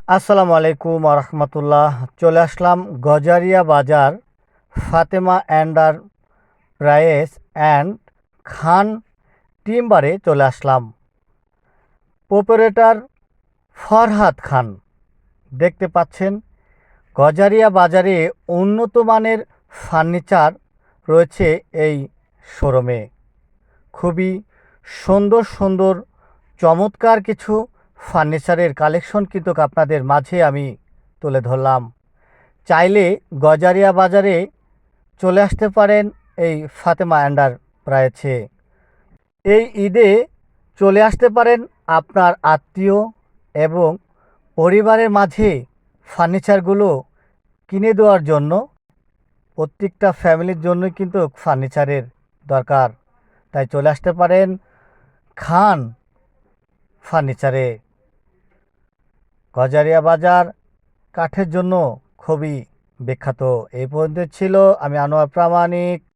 আসসালামু আলাইকুম রহমতুল্লাহ। চলে আসলাম গজারিয়া বাজার ফাতেমা অ্যান্ডার প্রাইস অ্যান্ড খান টিম্বারে চলে আসলাম। অপারেটর ফরহাদ খান। দেখতে পাচ্ছেন গজারিয়া বাজারে উন্নত মানের ফার্নিচার রয়েছে এই শোরুমে। খুবই সুন্দর সুন্দর চমৎকার কিছু ফার্নিচারের কালেকশন কিন্তু আপনাদের মাঝে আমি তুলে ধরলাম। চাইলে গজারিয়া বাজারে চলে আসতে পারেন এই ফাতেমা এন্টারপ্রাইজে। এই ঈদে চলে আসতে পারেন আপনার আত্মীয় এবং পরিবারের মাঝে ফার্নিচারগুলো কিনে দেওয়ার জন্য। প্রত্যেকটা ফ্যামিলির জন্যই কিন্তু ফার্নিচারের দরকার, তাই চলে আসতে পারেন খান ফার্নিচারে। গজারিয়া বাজার কাঠের জন্য খুবই বিখ্যাত। এই পর্যন্ত ছিল। আমি আনোয়ার প্রামাণিক।